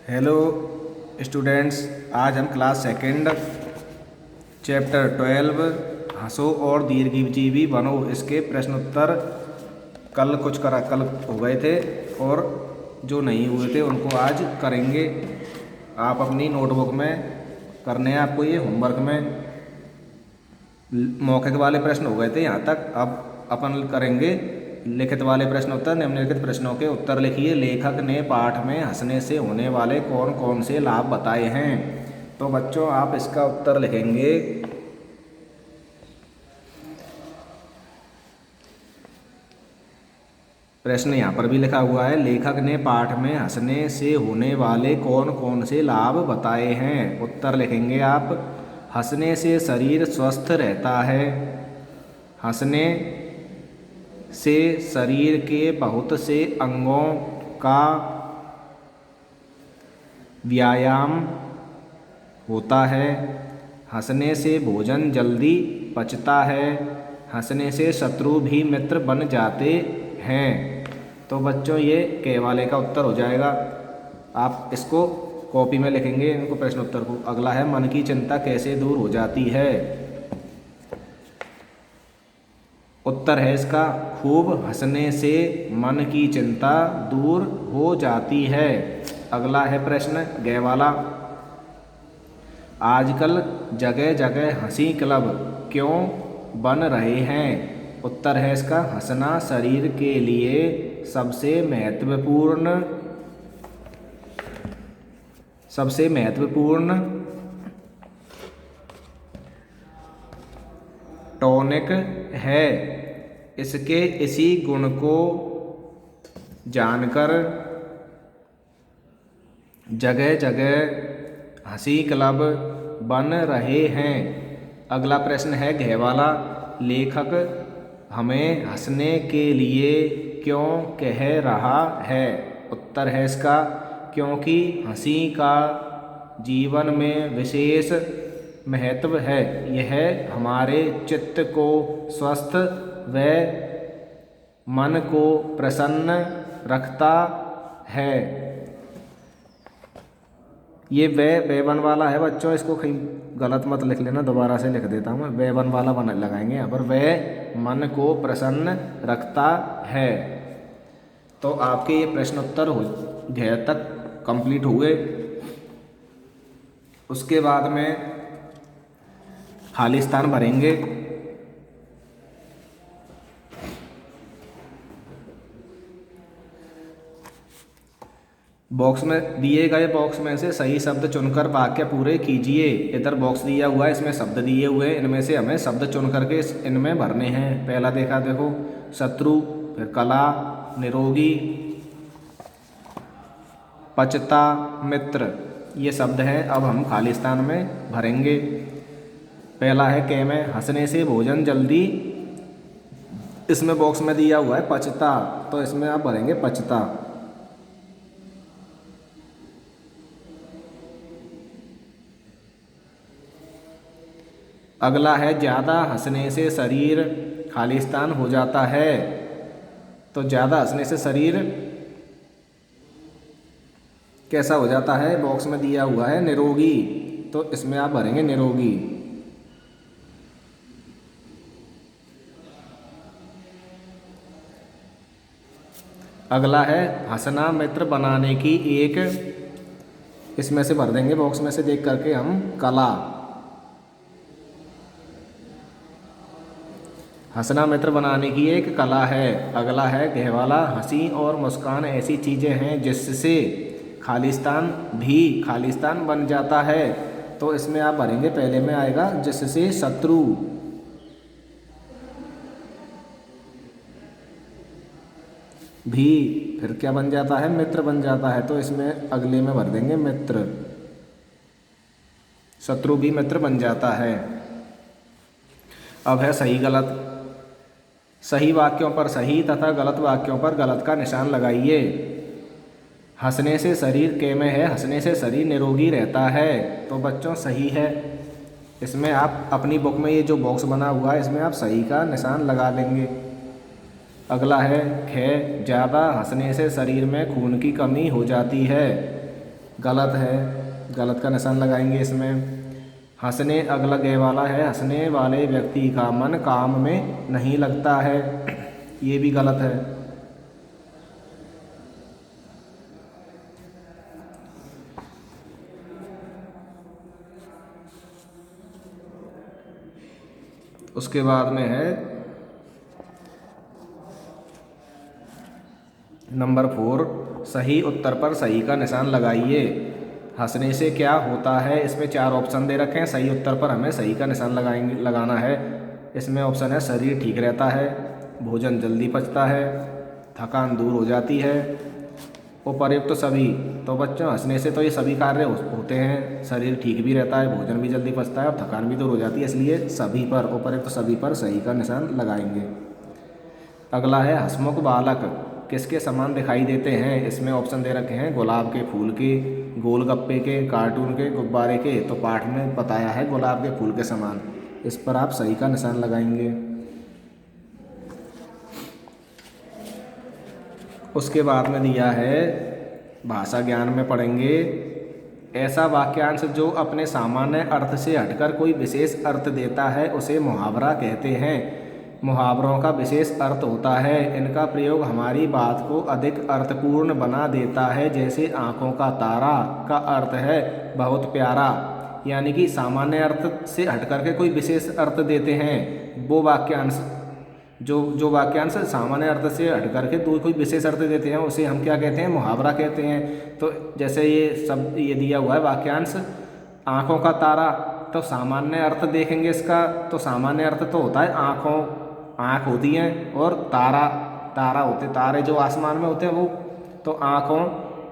Hello students, आज हम class second chapter 12 हंसो और दीर्घजीवी बनो इसके प्रश्नोत्तर कल हो गए थे और जो नहीं हुए थे उनको आज करेंगे। आप अपनी नोटबुक में करने हैं आपको ये होमवर्क में। मौखिक वाले प्रश्न हो गए थे यहाँ तक, अब अपन करेंगे लिखित वाले प्रश्न उत्तर। निम्नलिखित प्रश्नों के उत्तर लिखिए। लेखक ने पाठ में हंसने से होने वाले कौन कौन से लाभ बताए हैं। तो बच्चों आप इसका उत्तर लिखेंगे। प्रश्न यहाँ पर भी लिखा हुआ है, लेखक ने पाठ में हंसने से होने वाले कौन कौन से लाभ बताए हैं। उत्तर लिखेंगे आप। हंसने से शरीर स्वस्थ रहता है। हंसने से शरीर के बहुत से अंगों का व्यायाम होता है। हंसने से भोजन जल्दी पचता है। हंसने से शत्रु भी मित्र बन जाते हैं। तो बच्चों ये के वाले का उत्तर हो जाएगा। आप इसको कॉपी में लिखेंगे इनको प्रश्न उत्तर को। अगला है, मन की चिंता कैसे दूर हो जाती है। उत्तर है इसका, खूब हंसने से मन की चिंता दूर हो जाती है। अगला है प्रश्न ग वाला, आजकल जगह जगह हंसी क्लब क्यों बन रहे हैं। उत्तर है इसका, हंसना शरीर के लिए सबसे महत्वपूर्ण टॉनिक है। इसके इसी गुण को जानकर जगह जगह हंसी क्लब बन रहे हैं। अगला प्रश्न है घ वाला, लेखक हमें हंसने के लिए क्यों कह रहा है। उत्तर है इसका, क्योंकि हंसी का जीवन में विशेष महत्व है। यह हमारे चित्त को स्वस्थ व मन को प्रसन्न रखता है। ये वे1 वाला है बच्चों, इसको कहीं गलत मत लिख लेना, दोबारा से लिख देता हूँ मैं। वे1 वाला बन लगाएंगे यहाँ पर, वह मन को प्रसन्न रखता है। तो आपके ये प्रश्न उत्तर हो गए तक कंप्लीट हुए। उसके बाद में खाली स्थान भरेंगे। बॉक्स में दिए गए बॉक्स में से सही शब्द चुनकर वाक्य पूरे कीजिए। इधर बॉक्स दिया हुआ है, इसमें शब्द दिए हुए हैं, इनमें से हमें शब्द चुन करके इनमें भरने हैं। पहला देखो शत्रु, फिर कला, निरोगी, पचता, मित्र, ये शब्द हैं। अब हम खाली स्थान में भरेंगे। पहला है के में, हंसने से भोजन जल्दी, इसमें बॉक्स में दिया हुआ है पचता, तो इसमें आप भरेंगे पचता। अगला है, ज़्यादा हंसने से शरीर खाली स्थान हो जाता है। तो ज़्यादा हंसने से शरीर कैसा हो जाता है, बॉक्स में दिया हुआ है निरोगी, तो इसमें आप भरेंगे निरोगी। अगला है, हंसना मित्र बनाने की एक, इसमें से भर देंगे बॉक्स में से देख करके हम, कला। हंसना मित्र बनाने की एक कला है। अगला है घ वाला, हंसी और मुस्कान ऐसी चीज़ें हैं जिससे खालिस्तान भी खालिस्तान बन जाता है। तो इसमें आप भरेंगे, पहले में आएगा जिससे शत्रु, भी फिर क्या बन जाता है, मित्र बन जाता है। तो इसमें अगले में भर देंगे मित्र, शत्रु भी मित्र बन जाता है। अब है सही गलत। सही वाक्यों पर सही तथा गलत वाक्यों पर गलत का निशान लगाइए। हंसने से शरीर के में है, हंसने से शरीर निरोगी रहता है, तो बच्चों सही है। इसमें आप अपनी बुक में ये जो बॉक्स बना हुआ है इसमें आप सही का निशान लगा लेंगे। अगला है ख, ज़्यादा हंसने से शरीर में खून की कमी हो जाती है। गलत है, गलत का निशान लगाएंगे इसमें। हंसने, अगला गे वाला है, हंसने वाले व्यक्ति का मन काम में नहीं लगता है, ये भी गलत है। उसके बाद में है नंबर 4, सही उत्तर पर सही का निशान लगाइए। हंसने से क्या होता है, इसमें 4 ऑप्शन दे रखे हैं, सही उत्तर पर हमें सही का निशान लगाना है। इसमें ऑप्शन है शरीर ठीक रहता है, भोजन जल्दी पचता है, थकान दूर हो जाती है, उपर्युक्त सभी। तो बच्चों हंसने से तो ये सभी कार्य होते हैं, शरीर ठीक भी रहता है, भोजन भी जल्दी पचता है और थकान भी दूर हो जाती है, इसलिए सभी पर, उपर्युक्त सभी पर सही का निशान लगाएंगे। अगला है हंसमुख बालक किसके समान दिखाई देते हैं, इसमें ऑप्शन दे रखे हैं गुलाब के फूल के, गोलगप्पे के, कार्टून के, गुब्बारे के। तो पाठ में बताया है गुलाब के फूल के समान, इस पर आप सही का निशान लगाएंगे। उसके बाद में दिया है भाषा ज्ञान में पढ़ेंगे, ऐसा वाक्यांश जो अपने सामान्य अर्थ से हटकर कोई विशेष अर्थ देता है उसे मुहावरा कहते हैं। मुहावरों का विशेष अर्थ होता है, इनका प्रयोग हमारी बात को अधिक अर्थपूर्ण बना देता है। जैसे आँखों का तारा का अर्थ है बहुत प्यारा, यानी कि सामान्य अर्थ से हट करके कोई विशेष अर्थ देते हैं वो वाक्यांश, जो वाक्यांश सामान्य अर्थ से हट करके कोई विशेष अर्थ देते हैं उसे हम क्या कहते हैं, मुहावरा कहते हैं। तो जैसे ये दिया हुआ है वाक्यांश आँखों का तारा, तो सामान्य अर्थ देखेंगे इसका, तो सामान्य अर्थ तो होता है आँखों, आँख होती हैं, और तारा, तारा होते तारे जो आसमान में होते हैं वो। तो आँखों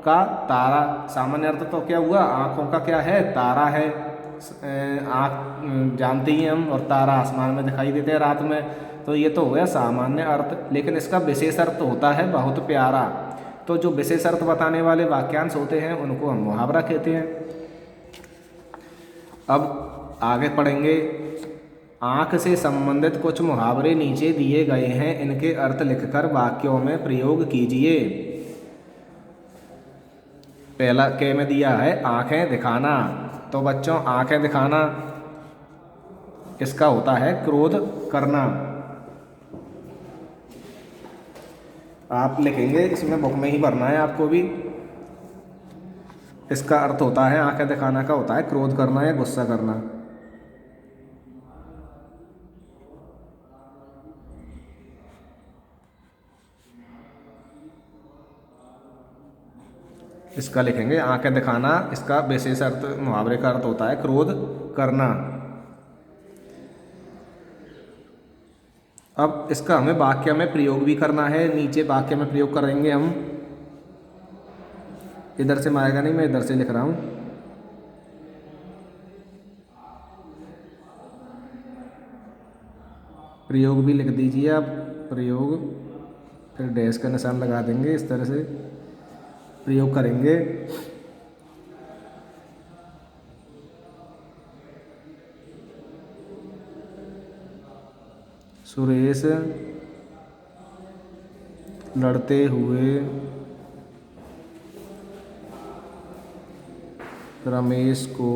का तारा, सामान्य अर्थ तो क्या हुआ, आँखों का क्या है, तारा है। आँख जानते ही हम, और तारा आसमान में दिखाई देते हैं रात में। तो ये तो हो गया सामान्य अर्थ, लेकिन इसका विशेष अर्थ होता है बहुत प्यारा। तो जो विशेष अर्थ बताने वाले वाक्यांश होते हैं उनको हम मुहावरा कहते हैं। अब आगे पढ़ेंगे, आँख से संबंधित कुछ मुहावरे नीचे दिए गए हैं, इनके अर्थ लिखकर वाक्यों में प्रयोग कीजिए। पहला के में दिया है आँखें दिखाना, तो बच्चों आँखें दिखाना इसका होता है क्रोध करना। आप लिखेंगे, इसमें बुक में ही भरना है आपको भी। इसका अर्थ होता है, आंखें दिखाना का होता है क्रोध करना या गुस्सा करना। इसका लिखेंगे आंखें दिखाना, इसका विशेष अर्थ, मुहावरे का अर्थ होता है क्रोध करना। अब इसका हमें वाक्य में प्रयोग भी करना है, नीचे वाक्य में प्रयोग करेंगे हम। इधर से मारेगा नहीं, मैं इधर से लिख रहा हूँ। प्रयोग भी लिख दीजिए आप, प्रयोग, फिर डैश का निशान लगा देंगे, इस तरह से प्रयोग करेंगे। सुरेश लड़ते हुए रमेश को,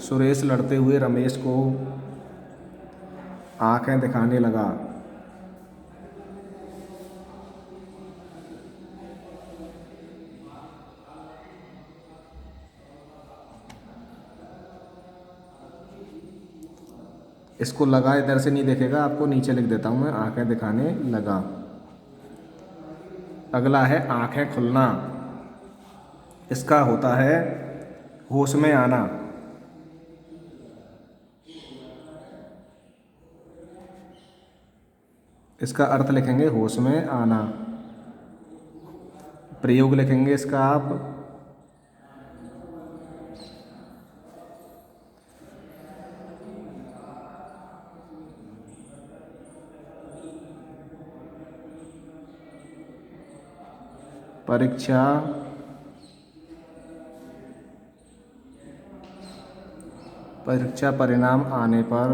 सुरेश लड़ते हुए रमेश को आंखें दिखाने लगा। इसको लगा इधर से नहीं देखेगा, आपको नीचे लिख देता हूँ मैं, आंखें दिखाने लगा। अगला है आंखें खुलना, इसका होता है होश में आना। इसका अर्थ लिखेंगे होश में आना। प्रयोग लिखेंगे इसका आप, परीक्षा परिणाम आने पर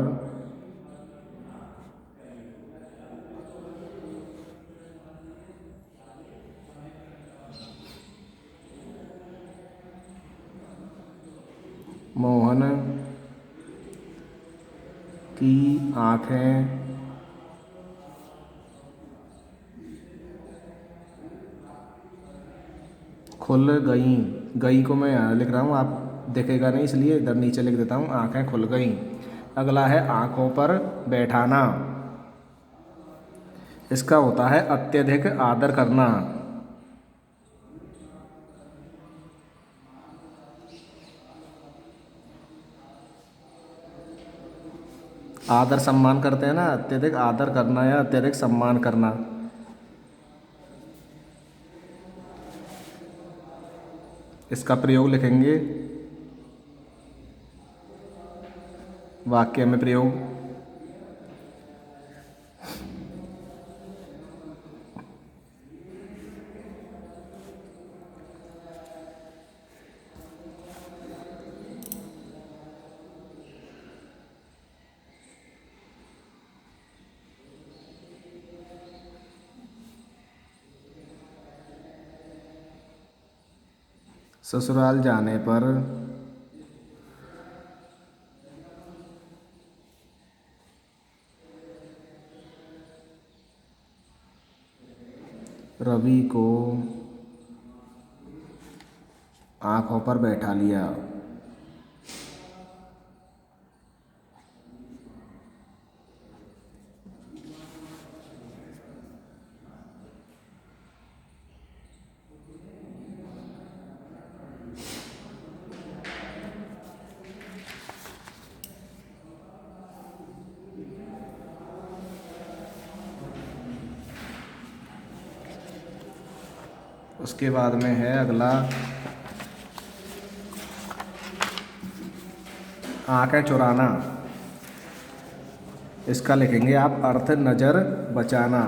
मोहन की आँखें खुल गईं। गई को मैं यहाँ लिख रहा हूँ, आप देखेगा नहीं इसलिए इधर नीचे लिख देता हूँ, आँखें खुल गईं। अगला है आँखों पर बैठाना। इसका होता है अत्यधिक आदर करना। आदर सम्मान करते हैं ना, अत्यधिक आदर करना या अत्यधिक सम्मान करना। इसका प्रयोग लिखेंगे वाक्य में प्रयोग। ससुराल जाने पर रवि को आँखों पर बैठा लिया। उसके बाद में है अगला आँखें चुराना। इसका लिखेंगे आप अर्थ नज़र बचाना।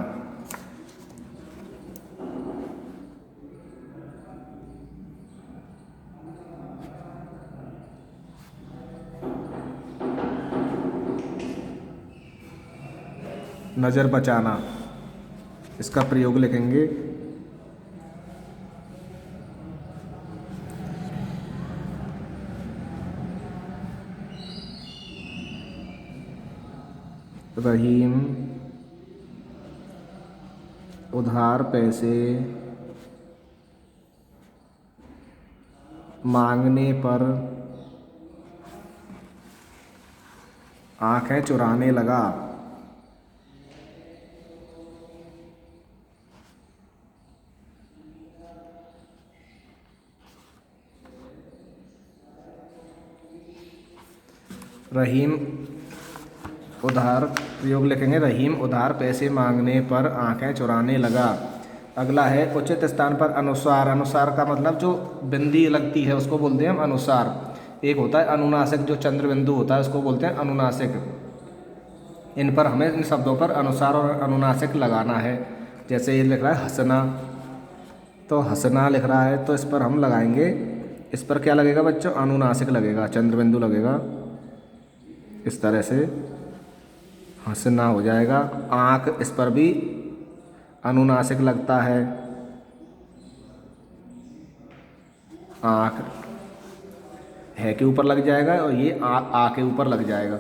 नज़र बचाना, इसका प्रयोग लिखेंगे रहीम उधार पैसे मांगने पर आँखें चुराने लगा। रहीम उधार प्रयोग लिखेंगे रहीम उधार पैसे मांगने पर आंखें चुराने लगा। अगला है उचित स्थान पर अनुस्वार। अनुस्वार का मतलब जो बिंदी लगती है उसको बोलते हैं हम अनुस्वार। एक होता है अनुनासिक, जो चंद्र बिंदु होता है उसको बोलते हैं अनुनासिक। इन पर हमें इन शब्दों पर अनुस्वार और अनुनासिक लगाना है। जैसे ये लिख रहा है हंसना, तो हंसना लिख रहा है तो इस पर हम लगाएंगे, इस पर क्या लगेगा बच्चों, अनुनासिक लगेगा, चंद्र बिंदु लगेगा। इस तरह से हंसना हो जाएगा। आँख, इस पर भी अनुनासिक लगता है, आँख है के ऊपर लग जाएगा और ये आ के ऊपर लग जाएगा।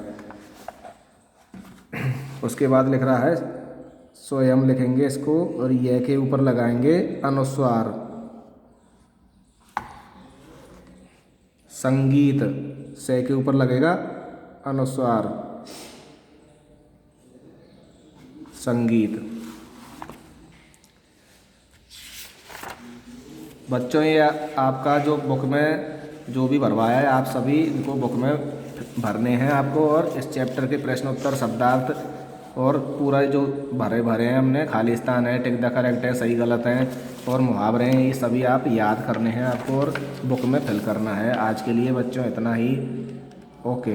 उसके बाद लिख रहा है स्वयं लिखेंगे इसको और ये के ऊपर लगाएंगे अनुस्वार। संगीत, से के ऊपर लगेगा अनुस्वार, संगीत। बच्चों ये आपका जो बुक में जो भी भरवाया है आप सभी इनको बुक में भरने हैं आपको, और इस चैप्टर के प्रश्न उत्तर शब्दार्थ और पूरा जो भरे हैं हमने, खाली स्थान है, टिक द करेक्ट है, सही गलत है और मुहावरे हैं, ये सभी आप याद करने हैं आपको और बुक में फिल करना है। आज के लिए बच्चों इतना ही। ओके।